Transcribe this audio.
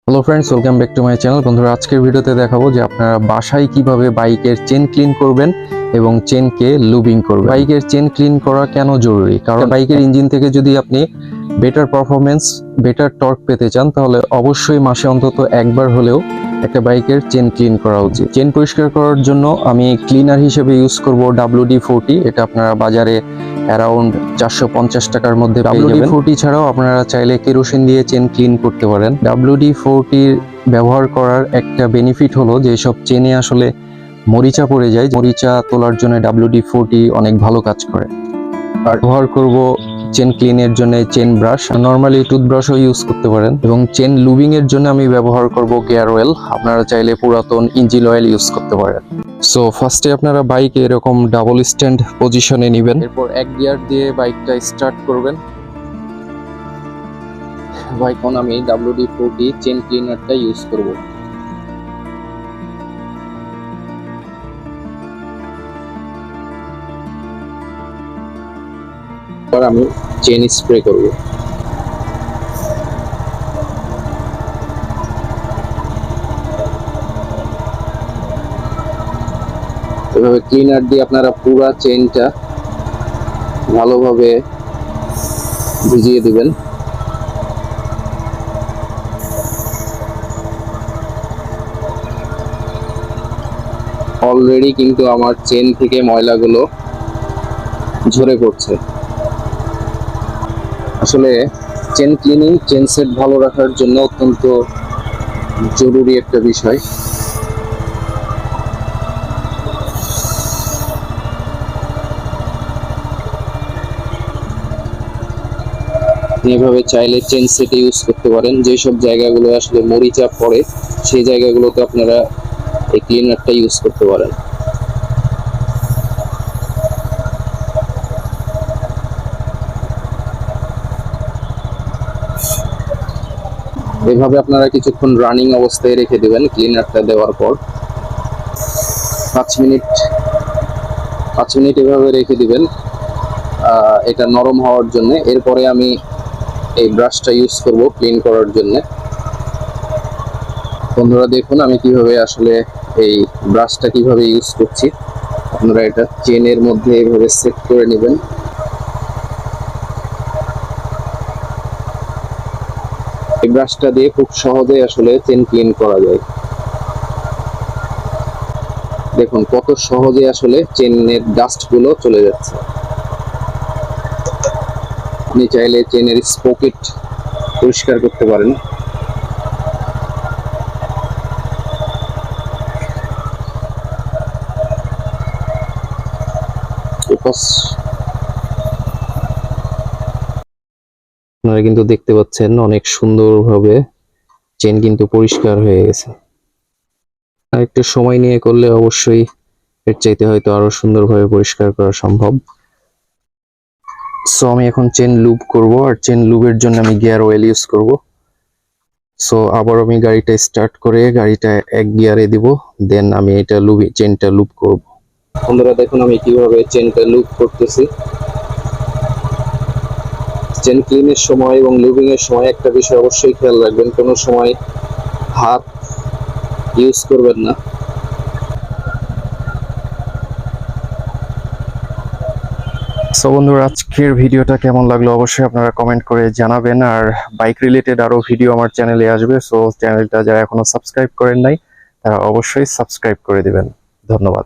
Hello friends, welcome back to my channel. বন্ধুরা, আজকের ভিডিওতে দেখাবো যে আপনারা বাসায় কিভাবে বাইকের চেন ক্লিন করবেন এবং চেনকে লুবিং করবেন। বাইকের চেন ক্লিন করা কেন জরুরি? কারণ বাইকের ইঞ্জিন থেকে যদি আপনি বেটার পারফরমেন্স, বেটার টর্ক পেতে চান, তাহলে অবশ্যই মাসে অন্তত একবার হলেও একটা বাইকের চেন ক্লিন করা উচিত। চেন পরিষ্কার করার জন্য আমি ক্লিনার হিসেবে ইউজ করব WD-40। এটা আপনারা বাজারে অ্যারাউন্ড 450 টাকার মধ্যে পেয়ে যাবেন। WD-40 ছাড়াও আপনারা চাইলে কেরোসিন দিয়ে চেন ক্লিন করতে পারেন। WD-40 ব্যবহার করার একটা বেনিফিট হলো যে সব চেনে আসলে মরিচা পড়ে যায়, মরিচা তোলার জন্য WD-40 অনেক ভালো কাজ করে। আর ব্যবহার করব চেন ক্লিনের জন্য চেন ব্রাশ, নর্মালি টুথব্রাশও ইউজ করতে পারেন। এবং চেন লুবিং এর জন্য আমি ব্যবহার করব গিয়ার অয়েল। আপনারা চাইলে পুরাতন ইঞ্জিন অয়েল ইউজ করতে পারেন। সো ফার্স্টে আপনারা বাইকে এরকম ডাবল স্ট্যান্ড পজিশনে নেবেন, এরপর এক গিয়ার দিয়ে বাইকটা স্টার্ট করবেন। এখন আমি WD-40 চেন ক্লিনারটা ইউজ করব। এবার আমি চেন স্প্রে করব। এভাবে ক্লিনার দিয়ে আপনারা পুরো চেনটা ভালোভাবে ভিজিয়ে দিবেন। অলরেডি কিন্তু আমার চেন থেকে ময়লাগুলো ঝরে পড়ছে। আসলে চেন ক্লিনিং, চেন সেট ভালো রাখার জন্য অত্যন্ত জরুরি একটা বিষয়। এভাবে চাইলে চেন সেট ইউজ করতে পারেন। যেসব জায়গাগুলো আসলে মরিচা পড়ে সেই জায়গাগুলোতে আপনারা এই ক্লিনারটা ইউজ করতে পারেন। এভাবে আপনারা কিছুক্ষণ রানিং অবস্থায় রেখে দিবেন। ক্লিনারটা দেওয়ার পর 5 মিনিট এভাবে রেখে দিবেন এটা নরম হওয়ার জন্য। এরপরে আমি এই ব্রাশটা ইউজ করব ক্লিন করার জন্য। বন্ধুরা দেখুন আমি কিভাবে আসলে এই ব্রাশটা কিভাবে ইউজ করছি। আপনারা এটা চেনের মধ্যে এভাবে সেট করে নেবেন। এই ব্রাশটা দিয়ে খুব সহজে আসলে চেন ক্লিন করা যায়। দেখুন কত সহজে আসলে চেনের ডাস্ট গুলো চলে যাচ্ছে। আপনি চাইলে চেনের স্পকেট পরিষ্কার করতে পারেন। আপনারা কিন্তু দেখতে পাচ্ছেন অনেক সুন্দরভাবে চেন কিন্তু পরিষ্কার হয়ে গেছে। আর একটু সময় নিয়ে করলে অবশ্যই এর চাইতে হয়তো আরো সুন্দরভাবে পরিষ্কার করা সম্ভব। সো আমি এখন চেন লুব করব, আর চেন লুবের জন্য আমি গিয়ার অয়েল ইউজ করব। সো আবার আমি গাড়িটা স্টার্ট করে গাড়িটা এক গিয়ারে দিব, দেন আমি এটা চেনটা লুব করব। বন্ধুরা দেখুন আমি কিভাবে চেনটা লুব করতেছি। চেন ক্লিনের সময় এবং লুবিং এর সময় একটা বিষয় অবশ্যই খেয়াল রাখবেন, কোনো সময় হাত ইউজ করবেন না। সো বন্ধুরা, আজকের ভিডিওটা কেমন লাগলো অবশ্যই আপনারা কমেন্ট করে জানাবেন। আর বাইক রিলেটেড আরো ভিডিও আমার চ্যানেলে আসবে। সো চ্যানেলটা যারা এখনো সাবস্ক্রাইব করেন নাই তারা অবশ্যই সাবস্ক্রাইব করে দিবেন। ধন্যবাদ।